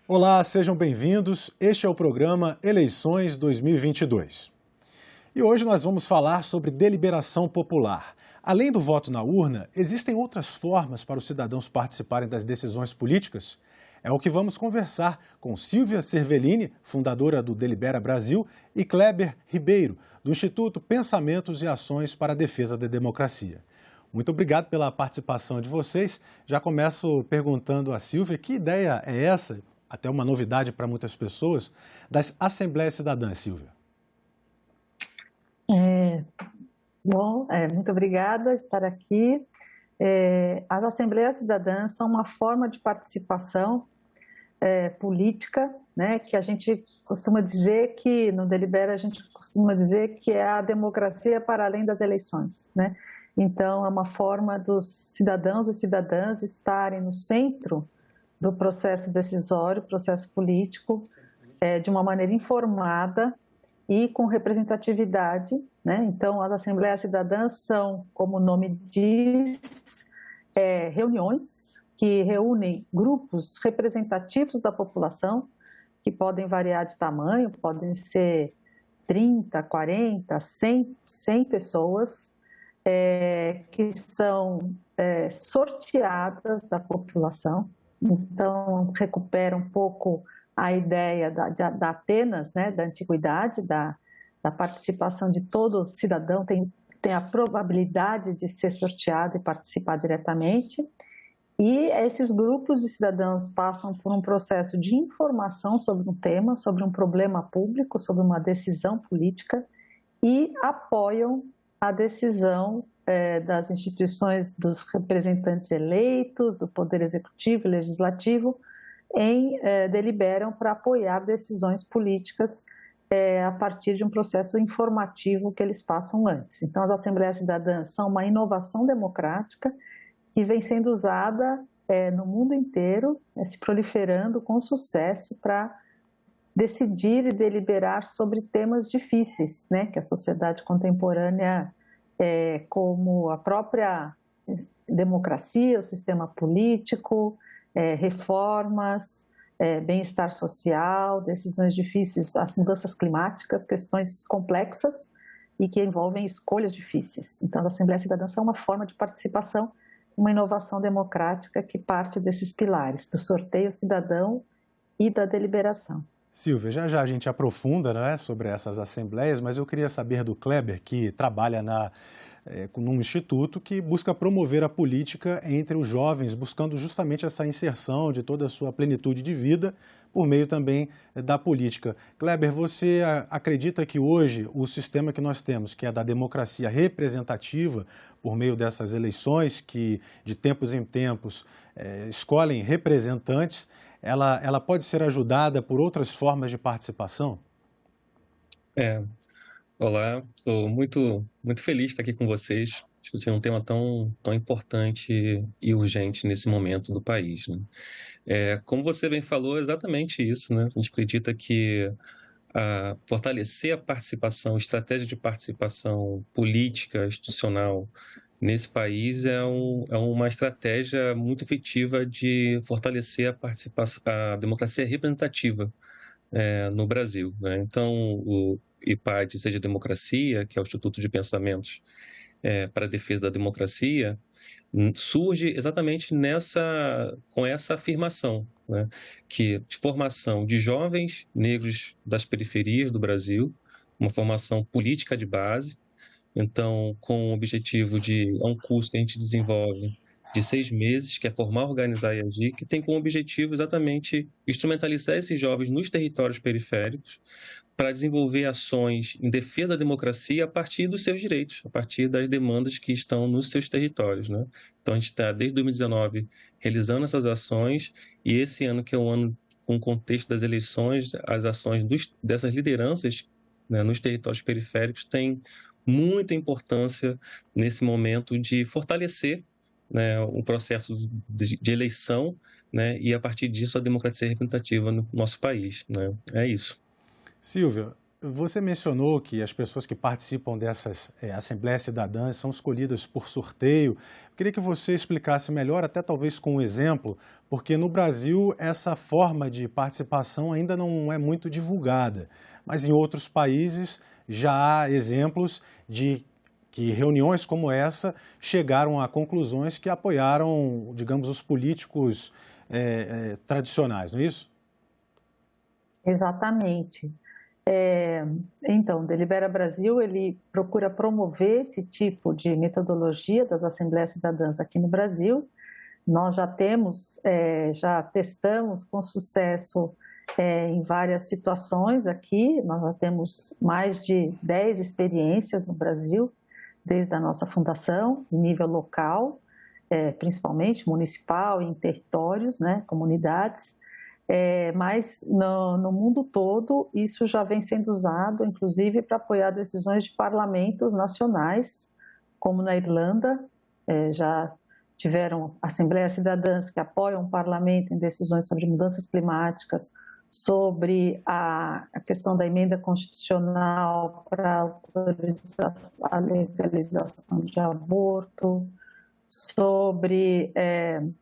Olá, sejam bem-vindos. Este é o programa Eleições 2022. E hoje nós vamos falar sobre deliberação popular. Além do voto na urna, existem outras formas para os cidadãos participarem das decisões políticas? É o que vamos conversar com Silvia Cervellini, fundadora do Delibera Brasil, e Kleber Ribeiro, do Instituto Pensamentos e Ações para a Defesa da Democracia. Muito obrigado pela participação de vocês. Já começo perguntando a Silvia que ideia é essa, até uma novidade para muitas pessoas, das Assembleias Cidadãs, Silvia. Muito obrigada por estar aqui. As Assembleias Cidadãs são uma forma de participação política, né, que a gente costuma dizer que, no Delibera, a gente costuma dizer que é a democracia para além das eleições, né? Então, é uma forma dos cidadãos e cidadãs estarem no centro do processo decisório, processo político, de uma maneira informada e com representatividade, né? Então, as Assembleias Cidadãs são, como o nome diz, reuniões que reúnem grupos representativos da população, que podem variar de tamanho, podem ser 30, 40, 100 pessoas, que são sorteadas da população. Então, recupera um pouco a ideia da Atenas, né, da antiguidade, da participação de todo cidadão, tem a probabilidade de ser sorteado e participar diretamente. E esses grupos de cidadãos passam por um processo de informação sobre um tema, sobre um problema público, sobre uma decisão política e apoiam a decisão das instituições, dos representantes eleitos, do Poder Executivo e Legislativo, deliberam para apoiar decisões políticas a partir de um processo informativo que eles passam antes. Então, as Assembleias Cidadãs são uma inovação democrática que vem sendo usada no mundo inteiro, se proliferando com sucesso para decidir e deliberar sobre temas difíceis, né, que a sociedade contemporânea, como a própria democracia, o sistema político, reformas, bem-estar social, decisões difíceis, as mudanças climáticas, questões complexas e que envolvem escolhas difíceis. Então, a Assembleia Cidadã é uma forma de participação, uma inovação democrática que parte desses pilares, do sorteio cidadão e da deliberação. Silvia, já a gente aprofunda, né, sobre essas assembleias, mas eu queria saber do Kleber, que trabalha num instituto que busca promover a política entre os jovens, buscando justamente essa inserção de toda a sua plenitude de vida por meio também da política. Kleber, você acredita que hoje o sistema que nós temos, que é da democracia representativa, por meio dessas eleições que de tempos em tempos escolhem representantes, ela pode ser ajudada por outras formas de participação? Olá, estou muito feliz de estar aqui com vocês, discutindo um tema tão importante e urgente nesse momento do país, né? Como você bem falou, é exatamente isso, né? A gente acredita que fortalecer a participação, estratégia de participação política, institucional nesse país é uma estratégia muito efetiva de fortalecer a democracia representativa no Brasil, né? Então, o IPAD Seja Democracia, que é o Instituto de Pensamentos para a Defesa da Democracia, surge exatamente com essa afirmação, né, de formação de jovens negros das periferias do Brasil, uma formação política de base. Então, com o objetivo é um curso que a gente desenvolve de 6 meses, que é Formar, Organizar e Agir, que tem como objetivo exatamente instrumentalizar esses jovens nos territórios periféricos para desenvolver ações em defesa da democracia a partir dos seus direitos, a partir das demandas que estão nos seus territórios, né? Então, a gente está, desde 2019, realizando essas ações, e esse ano, que é um ano com o contexto das eleições, as ações dessas lideranças, né, nos territórios periféricos têm muita importância nesse momento de fortalecer, né, um processo de eleição, né, e a partir disso a democracia representativa no nosso país, né? É isso. Silvia, você mencionou que as pessoas que participam dessas assembleias cidadãs são escolhidas por sorteio. Eu queria que você explicasse melhor, até talvez com um exemplo, porque no Brasil essa forma de participação ainda não é muito divulgada, mas em outros países já há exemplos de que reuniões como essa chegaram a conclusões que apoiaram, digamos, os políticos tradicionais, não é isso? Exatamente. Então, o Delibera Brasil, ele procura promover esse tipo de metodologia das Assembleias Cidadãs aqui no Brasil. Nós já testamos com sucesso em várias situações aqui. Nós já temos mais de 10 experiências no Brasil, desde a nossa fundação, em nível local, principalmente municipal, em territórios, né, comunidades. Mas no mundo todo isso já vem sendo usado, inclusive para apoiar decisões de parlamentos nacionais, como na Irlanda, já tiveram assembleias cidadãs que apoiam o parlamento em decisões sobre mudanças climáticas, sobre a questão da emenda constitucional para autorizar a legalização de aborto, sobre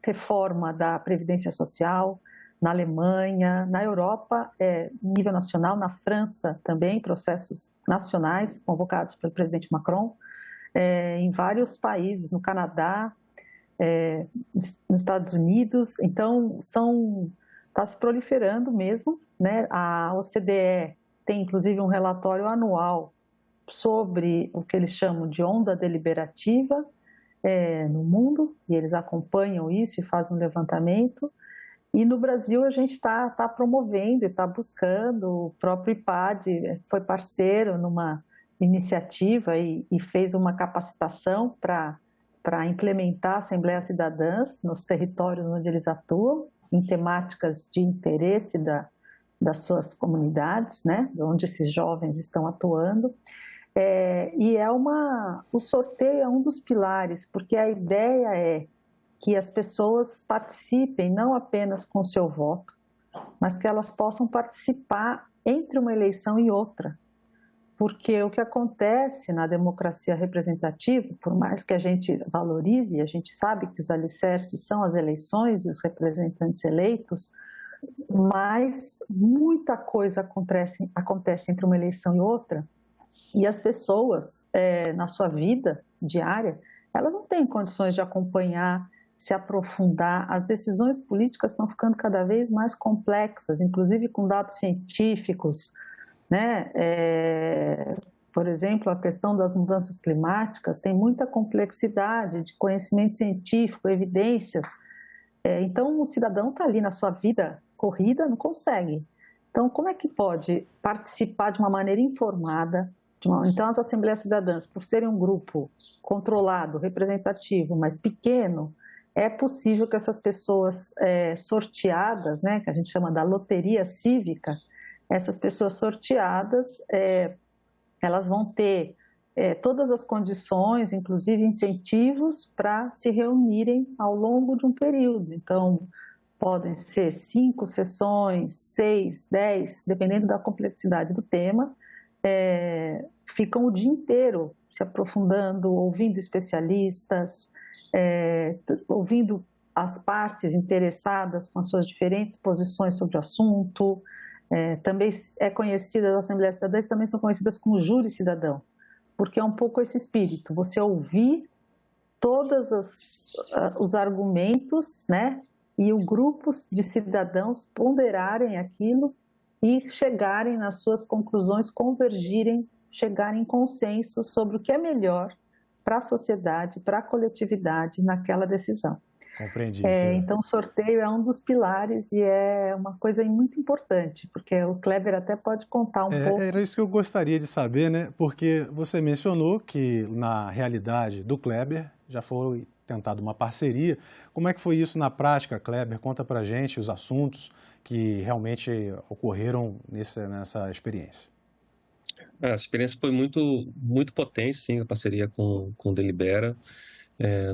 reforma da Previdência Social, na Alemanha, na Europa, nível nacional, na França também, processos nacionais convocados pelo presidente Macron, em vários países, no Canadá, nos Estados Unidos. Então, está se proliferando mesmo, né? A OCDE tem, inclusive, um relatório anual sobre o que eles chamam de onda deliberativa no mundo, e eles acompanham isso e fazem um levantamento. E no Brasil a gente está promovendo e está buscando, o próprio IPAD foi parceiro numa iniciativa e fez uma capacitação para implementar assembleias cidadãs nos territórios onde eles atuam, em temáticas de interesse das suas comunidades, né, onde esses jovens estão atuando. O sorteio é um dos pilares, porque a ideia é que as pessoas participem não apenas com o seu voto, mas que elas possam participar entre uma eleição e outra. Porque o que acontece na democracia representativa, por mais que a gente valorize, a gente sabe que os alicerces são as eleições e os representantes eleitos, mas muita coisa acontece entre uma eleição e outra, e as pessoas, na sua vida diária, elas não têm condições de acompanhar, se aprofundar. As decisões políticas estão ficando cada vez mais complexas, inclusive com dados científicos, né? Por exemplo, a questão das mudanças climáticas tem muita complexidade de conhecimento científico, evidências. Então, o cidadão está ali na sua vida corrida, não consegue. Então, como é que pode participar de uma maneira informada? Então, as Assembleias Cidadãs, por serem um grupo controlado, representativo, mas pequeno, é possível que essas pessoas sorteadas, né, que a gente chama da loteria cívica, essas pessoas sorteadas, elas vão ter todas as condições, inclusive incentivos, para se reunirem ao longo de um período. Então, podem ser 5 sessões, 6, 10, dependendo da complexidade do tema, ficam o dia inteiro se aprofundando, ouvindo especialistas, ouvindo as partes interessadas com as suas diferentes posições sobre o assunto. Também as Assembleias Cidadãs também são conhecidas como júri cidadão, porque é um pouco esse espírito, você ouvir todos os argumentos, né, e o grupo de cidadãos ponderarem aquilo e chegarem nas suas conclusões, convergirem, chegarem em consenso sobre o que é melhor para a sociedade, para a coletividade naquela decisão. Compreendi. Então, o sorteio é um dos pilares e é uma coisa muito importante, porque o Kleber até pode contar um pouco. Era isso que eu gostaria de saber, né? Porque você mencionou que, na realidade do Kleber, já foi tentada uma parceria. Como é que foi isso na prática, Kleber? Conta pra gente os assuntos que realmente ocorreram nessa experiência. A experiência foi muito potente, sim, a parceria com o Delibera,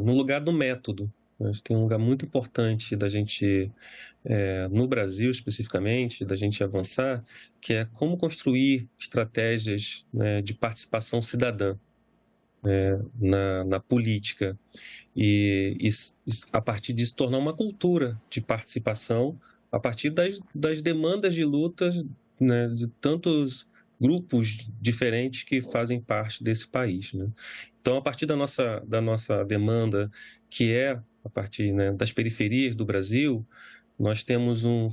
no lugar do método. Acho que tem um lugar muito importante da gente, no Brasil especificamente, da gente avançar, que é como construir estratégias, né, de participação cidadã, na política a partir disso tornar uma cultura de participação a partir das demandas de lutas, né, de tantos grupos diferentes que fazem parte desse país, né? Então, a partir da nossa demanda, que é a partir, né, das periferias do Brasil, nós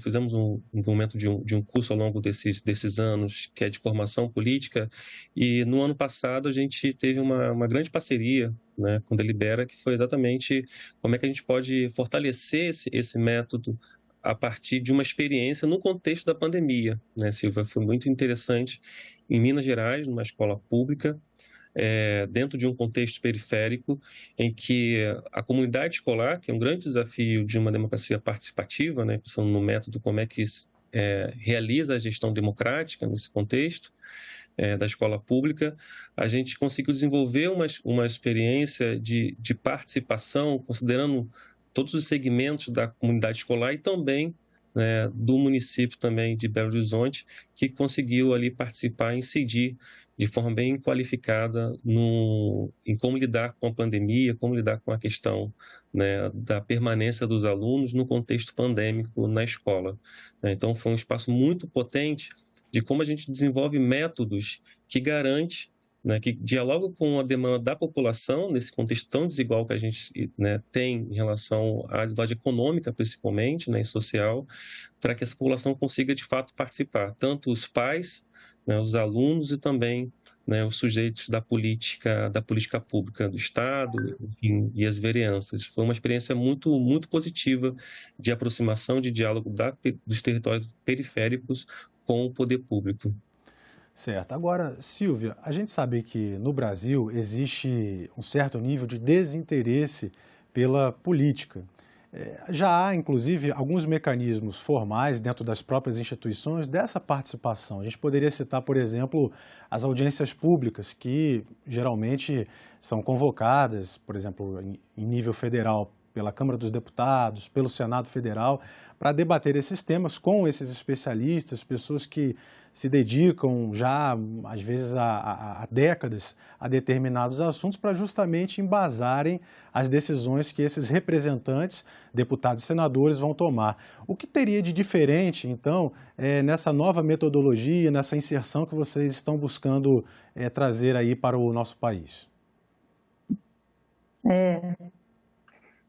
fizemos um desenvolvimento de um curso ao longo desses anos, que é de formação política, e no ano passado a gente teve uma grande parceria, né, com o Delibera, que foi exatamente como é que a gente pode fortalecer esse método a partir de uma experiência no contexto da pandemia, né, Silvia? Foi muito interessante em Minas Gerais, numa escola pública, dentro de um contexto periférico, em que a comunidade escolar, que é um grande desafio de uma democracia participativa, né, pensando no método como é que realiza a gestão democrática nesse contexto, da escola pública, a gente conseguiu desenvolver uma experiência de participação, considerando todos os segmentos da comunidade escolar e também, né, do município também de Belo Horizonte, que conseguiu ali participar e incidir de forma bem qualificada em como lidar com a pandemia, como lidar com a questão, né, da permanência dos alunos no contexto pandêmico na escola. Então, foi um espaço muito potente de como a gente desenvolve métodos que garante, né, que dialogam com a demanda da população, nesse contexto tão desigual que a gente, né, tem em relação à desigualdade econômica, principalmente, né, e social, para que essa população consiga, de fato, participar. Tanto os pais, né, os alunos e também, né, os sujeitos da política pública do Estado, enfim, e as vereanças. Foi uma experiência muito, muito positiva de aproximação, de diálogo dos territórios periféricos com o poder público. Certo. Agora, Silvia, a gente sabe que no Brasil existe um certo nível de desinteresse pela política. Já há, inclusive, alguns mecanismos formais dentro das próprias instituições dessa participação. A gente poderia citar, por exemplo, as audiências públicas, que geralmente são convocadas, por exemplo, em nível federal, pela Câmara dos Deputados, pelo Senado Federal, para debater esses temas com esses especialistas, pessoas que se dedicam já, às vezes, há décadas a determinados assuntos para justamente embasarem as decisões que esses representantes, deputados e senadores, vão tomar. O que teria de diferente, então, nessa nova metodologia, nessa inserção que vocês estão buscando trazer aí para o nosso país?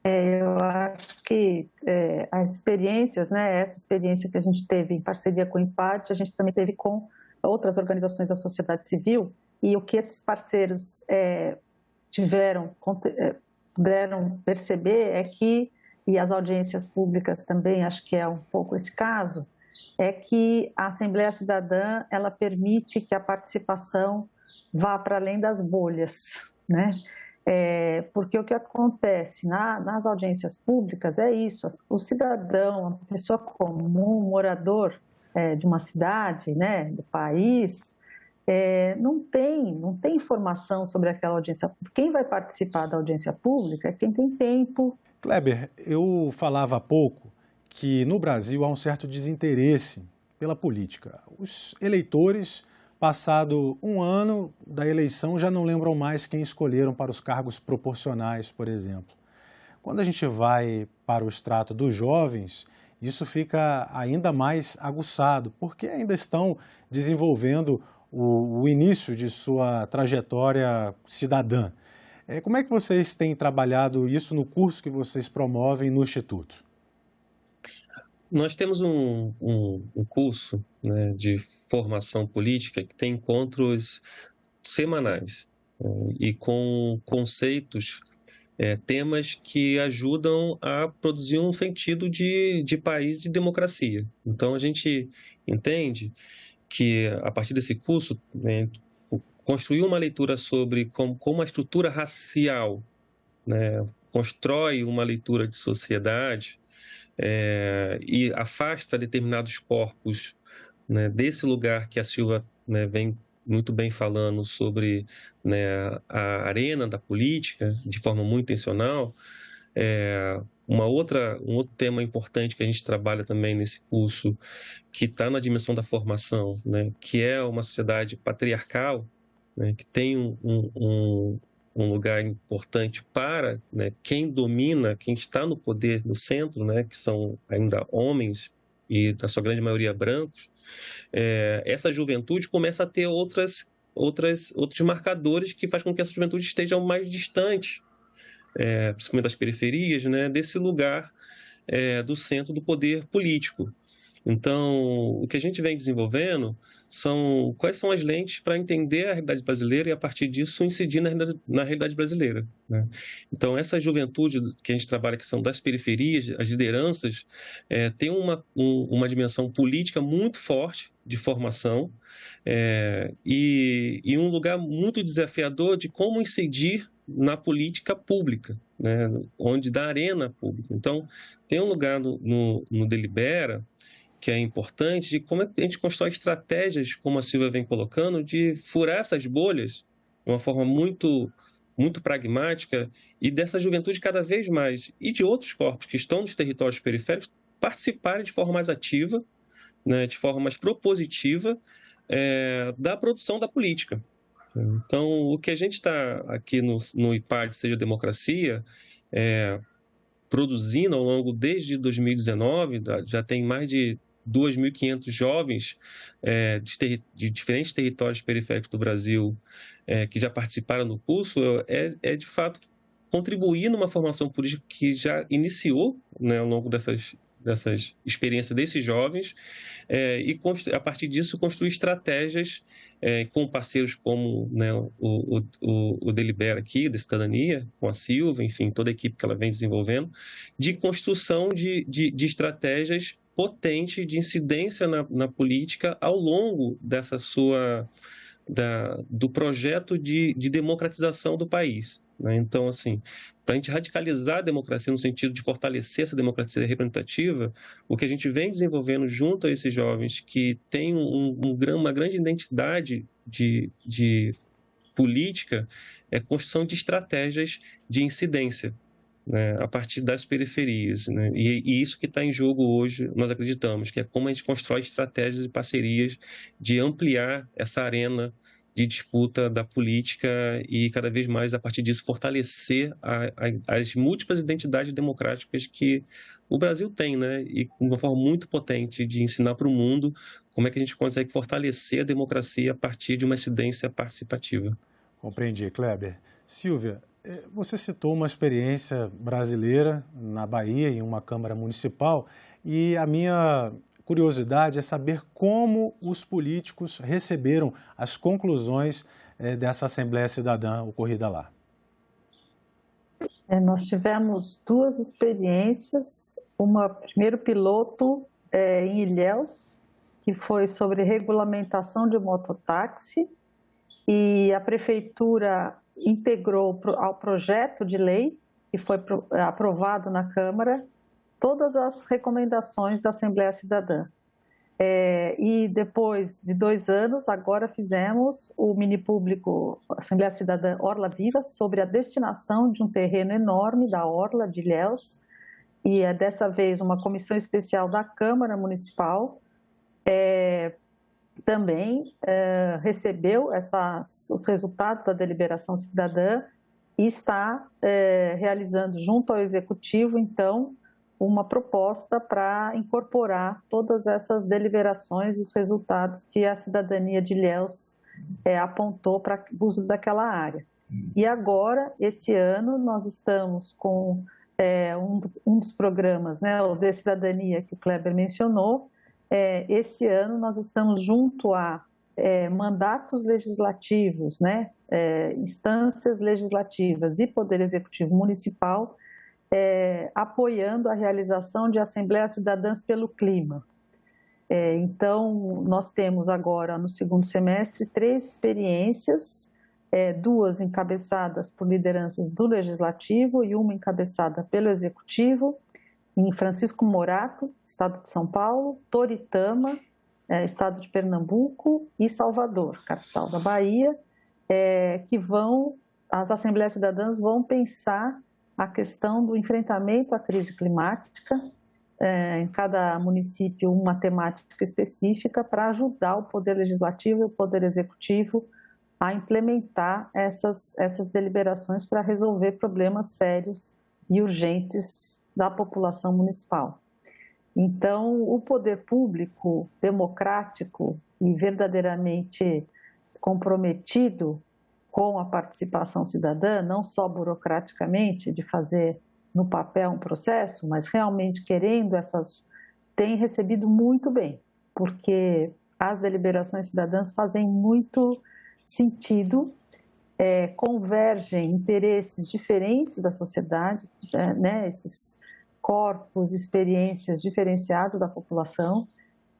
Eu acho que as experiências, né, essa experiência que a gente teve em parceria com o IMPAT, a gente também teve com outras organizações da sociedade civil, e o que esses parceiros puderam perceber é que, e as audiências públicas também, acho que é um pouco esse caso, é que a Assembleia Cidadã, ela permite que a participação vá para além das bolhas, né? Porque o que acontece nas audiências públicas é isso: o cidadão, a pessoa comum, morador de uma cidade, né, do país, não tem informação sobre aquela audiência. Quem vai participar da audiência pública é quem tem tempo. Kleber, eu falava há pouco que no Brasil há um certo desinteresse pela política. Os eleitores, passado um ano da eleição, já não lembram mais quem escolheram para os cargos proporcionais, por exemplo. Quando a gente vai para o extrato dos jovens, isso fica ainda mais aguçado, porque ainda estão desenvolvendo o início de sua trajetória cidadã. Como é que vocês têm trabalhado isso no curso que vocês promovem no Instituto? Nós temos um curso, né, de formação política que tem encontros semanais, e com conceitos, temas que ajudam a produzir um sentido de país de democracia. Então, a gente entende que, a partir desse curso, né, construir uma leitura sobre como a estrutura racial, né, constrói uma leitura de sociedade, e afasta determinados corpos, né, desse lugar que a Silvia, né, vem muito bem falando sobre, né, a arena da política, de forma muito intencional, Um outro tema importante que a gente trabalha também nesse curso, que está na dimensão da formação, né, que é uma sociedade patriarcal, né, que tem um lugar importante para, né, quem domina, quem está no poder no centro, né, que são ainda homens e, na sua grande maioria, brancos. Essa juventude começa a ter outros marcadores que faz com que essa juventude esteja mais distante, principalmente das periferias, né, desse lugar do centro do poder político. Então, o que a gente vem desenvolvendo são quais são as lentes para entender a realidade brasileira e, a partir disso, incidir na realidade brasileira, né? Então, essa juventude que a gente trabalha, que são das periferias, as lideranças, tem uma dimensão política muito forte de formação, e um lugar muito desafiador de como incidir na política pública, né? Onde dá arena pública. Então, tem um lugar no Delibera que é importante, de como é que a gente constrói estratégias, como a Silvia vem colocando, de furar essas bolhas de uma forma muito, muito pragmática, e dessa juventude cada vez mais, e de outros corpos que estão nos territórios periféricos, participarem de forma mais ativa, né, de forma mais propositiva, da produção da política. Então, o que a gente está aqui no IPAD Seja Democracia, produzindo ao longo desde 2019, já tem mais de 2.500 jovens de diferentes territórios periféricos do Brasil que já participaram do curso, de fato contribuir numa formação política que já iniciou, né, ao longo dessas experiências desses jovens, e a partir disso construir estratégias com parceiros como, né, o Delibera aqui, da Cidadania, com a Silvia, enfim, toda a equipe que ela vem desenvolvendo, de construção de estratégias potentes de incidência na política ao longo do projeto de democratização do país, né? Então, assim, para a gente radicalizar a democracia no sentido de fortalecer essa democracia representativa, o que a gente vem desenvolvendo junto a esses jovens que têm uma grande identidade de política é a construção de estratégias de incidência, né, a partir das periferias, né? E isso que está em jogo hoje, nós acreditamos, que é como a gente constrói estratégias e parcerias de ampliar essa arena de disputa da política e, cada vez mais, a partir disso, fortalecer as múltiplas identidades democráticas que o Brasil tem, né? E de uma forma muito potente de ensinar para o mundo como é que a gente consegue fortalecer a democracia a partir de uma incidência participativa. Compreendi, Kleber. Silvia, você citou uma experiência brasileira na Bahia, em uma Câmara Municipal, e a minha curiosidade é saber como os políticos receberam as conclusões dessa Assembleia Cidadã ocorrida lá. Nós tivemos duas experiências, uma primeiro piloto em Ilhéus, que foi sobre regulamentação de mototáxi, e a prefeitura integrou ao projeto de lei, que foi aprovado na Câmara, todas as recomendações da Assembleia Cidadã. E depois de 2 anos, agora fizemos o mini público Assembleia Cidadã Orla Viva sobre a destinação de um terreno enorme da Orla de Ilhéus, e dessa vez uma comissão especial da Câmara Municipal também recebeu os resultados da deliberação cidadã e está realizando junto ao Executivo, então, uma proposta para incorporar todas essas deliberações e os resultados que a cidadania de Ilhéus apontou para o uso daquela área. E agora, esse ano, nós estamos com um dos programas, né, o de cidadania que o Kleber mencionou. Esse ano nós estamos junto a mandatos legislativos, né, instâncias legislativas e Poder Executivo Municipal, apoiando a realização de Assembleias Cidadãs pelo Clima. Então, nós temos agora, no segundo semestre, 3 experiências, 2 encabeçadas por lideranças do Legislativo e uma encabeçada pelo Executivo, em Francisco Morato, Estado de São Paulo, Toritama, Estado de Pernambuco, e Salvador, capital da Bahia, as Assembleias Cidadãs vão pensar a questão do enfrentamento à crise climática, em cada município uma temática específica para ajudar o Poder Legislativo e o Poder Executivo a implementar essas deliberações para resolver problemas sérios e urgentes da população municipal. Então, o poder público democrático e verdadeiramente comprometido com a participação cidadã, não só burocraticamente, de fazer no papel um processo, mas realmente querendo tem recebido muito bem, porque as deliberações cidadãs fazem muito sentido, convergem interesses diferentes da sociedade, né, esses corpos, experiências diferenciados da população,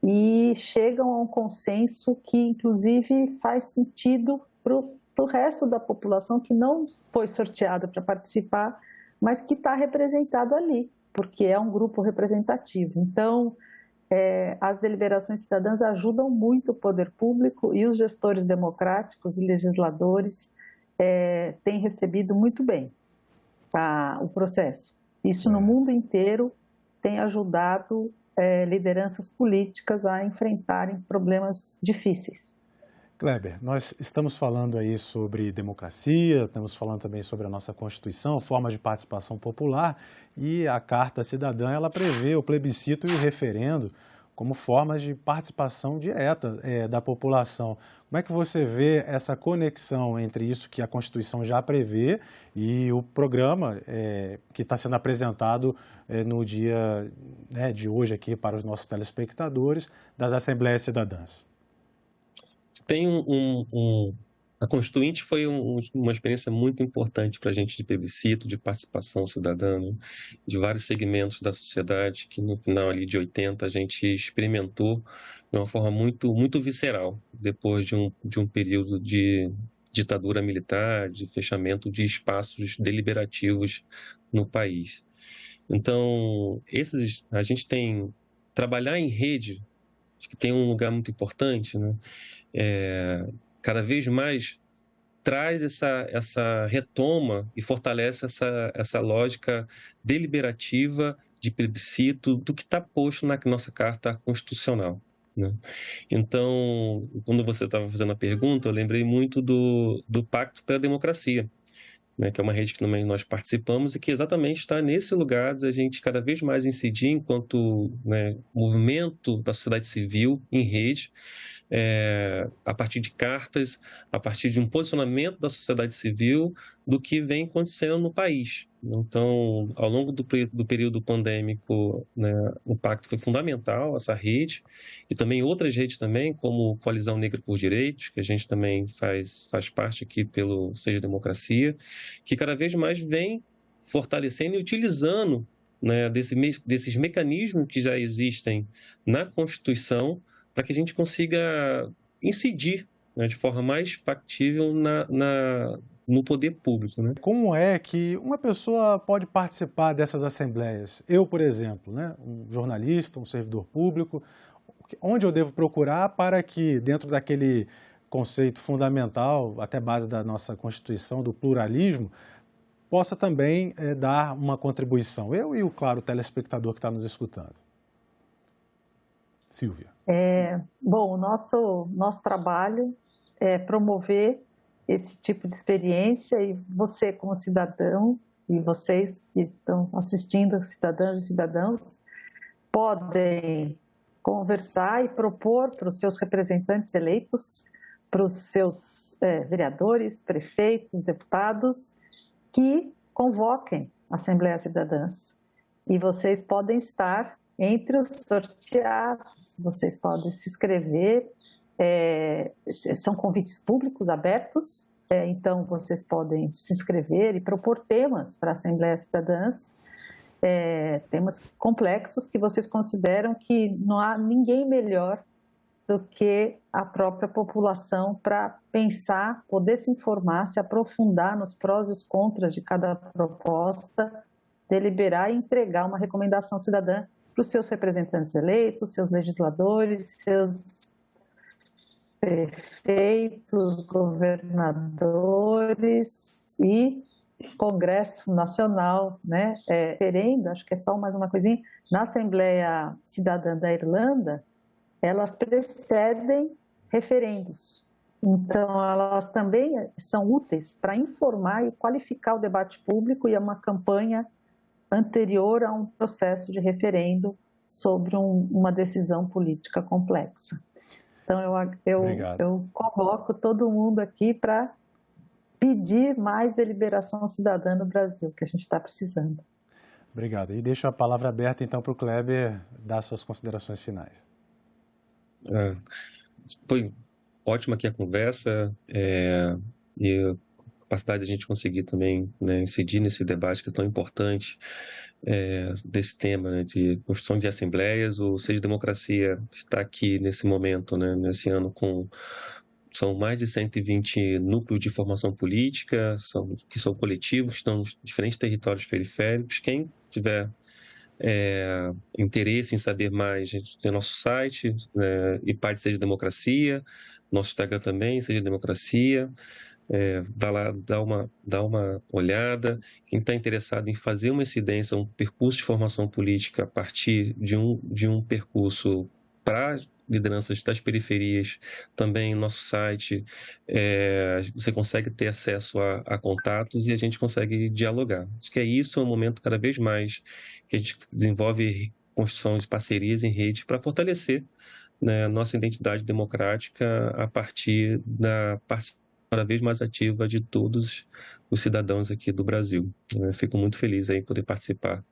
e chegam a um consenso que, inclusive, faz sentido para o resto da população que não foi sorteado para participar, mas que está representado ali, porque é um grupo representativo. Então, as deliberações cidadãs ajudam muito o poder público e os gestores democráticos e legisladores têm recebido muito bem o processo. Isso no mundo inteiro tem ajudado lideranças políticas a enfrentarem problemas difíceis. Kleber, nós estamos falando aí sobre democracia, estamos falando também sobre a nossa Constituição, formas de participação popular, e a Carta Cidadã, ela prevê o plebiscito e o referendo como formas de participação direta da população. Como é que você vê essa conexão entre isso que a Constituição já prevê e o programa que está sendo apresentado no dia de hoje aqui para os nossos telespectadores das Assembleias Cidadãs? Tem a Constituinte foi uma experiência muito importante para a gente de plebiscito, de participação cidadã, né? De vários segmentos da sociedade que no final ali de 80 a gente experimentou de uma forma muito, muito visceral, depois de um período de ditadura militar, de fechamento de espaços deliberativos no país. Então, a gente tem trabalhar em rede, acho que tem um lugar muito importante, né? Cada vez mais traz essa retoma e fortalece essa lógica deliberativa de plebiscito do que está posto na nossa Carta Constitucional, né? Então, quando você estava fazendo a pergunta, eu lembrei muito do Pacto pela Democracia, né, que é uma rede que também nós participamos e que exatamente está nesse lugar de a gente cada vez mais incidir enquanto, né, movimento da sociedade civil em rede, a partir de cartas, a partir de um posicionamento da sociedade civil do que vem acontecendo no país. Então, ao longo do período pandêmico, né, o Pacto foi fundamental, essa rede, e também outras redes também, como Coalizão Negra por Direitos, que a gente também faz parte aqui pelo Seja Democracia, que cada vez mais vem fortalecendo e utilizando, né, desses mecanismos que já existem na Constituição para que a gente consiga incidir, né, de forma mais factível no poder público, né? Como é que uma pessoa pode participar dessas assembleias? Eu, por exemplo, né, um jornalista, um servidor público, onde eu devo procurar para que, dentro daquele conceito fundamental, até base da nossa Constituição, do pluralismo, possa também dar uma contribuição? Eu e, claro, o telespectador que está nos escutando. Silvia. Bom, o nosso trabalho é promover esse tipo de experiência, e você como cidadão e vocês que estão assistindo, cidadãs e cidadãos, podem conversar e propor para os seus representantes eleitos, para os seus vereadores, prefeitos, deputados, que convoquem Assembleias Cidadãs. E vocês podem estar entre os sorteados, vocês podem se inscrever, são convites públicos abertos, então vocês podem se inscrever e propor temas para Assembleias Cidadãs, temas complexos que vocês consideram que não há ninguém melhor do que a própria população para pensar, poder se informar, se aprofundar nos prós e os contras de cada proposta, deliberar e entregar uma recomendação cidadã para os seus representantes eleitos, seus legisladores, seus prefeitos, governadores e Congresso Nacional, né, referendo, acho que é só mais uma coisinha, na Assembleia Cidadã da Irlanda, elas precedem referendos. Então, elas também são úteis para informar e qualificar o debate público e é uma campanha anterior a um processo de referendo sobre uma decisão política complexa. Então, eu convoco todo mundo aqui para pedir mais deliberação cidadã no Brasil, que a gente está precisando. Obrigado. E deixo a palavra aberta, então, para o Kleber dar suas considerações finais. Foi ótima aqui a conversa e a capacidade de a gente conseguir também, né, incidir nesse debate que é tão importante desse tema, né, de construção de assembleias. O Seja Democracia está aqui nesse momento, né, nesse ano são mais de 120 núcleos de formação política, que são coletivos, estão nos diferentes territórios periféricos. Quem tiver interesse em saber mais, a gente tem nosso site, e parte Seja Democracia, nosso Instagram também, Seja Democracia. Vai lá, dá uma olhada. Quem está interessado em fazer uma incidência, um percurso de formação política a partir de um percurso para lideranças das periferias, também no nosso site, você consegue ter acesso a contatos e a gente consegue dialogar. Acho que isso é um momento cada vez mais que a gente desenvolve construção de parcerias em rede para fortalecer, né, nossa identidade democrática a partir da participação cada vez mais ativa de todos os cidadãos aqui do Brasil. Fico muito feliz em poder participar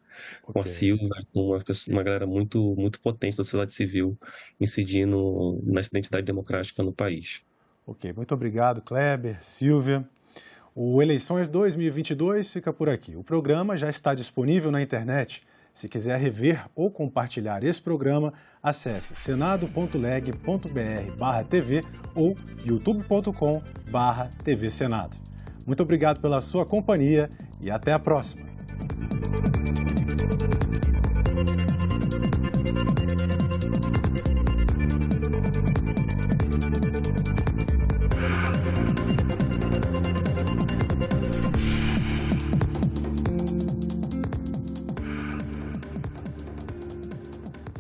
com a Silvia, com uma galera muito, muito potente da sociedade civil, incidindo nessa identidade democrática no país. Ok, muito obrigado, Kleber, Silvia. O Eleições 2022 fica por aqui. O programa já está disponível na internet. Se quiser rever ou compartilhar esse programa, acesse senado.leg.br/tv ou youtube.com/tvsenado. Muito obrigado pela sua companhia e até a próxima.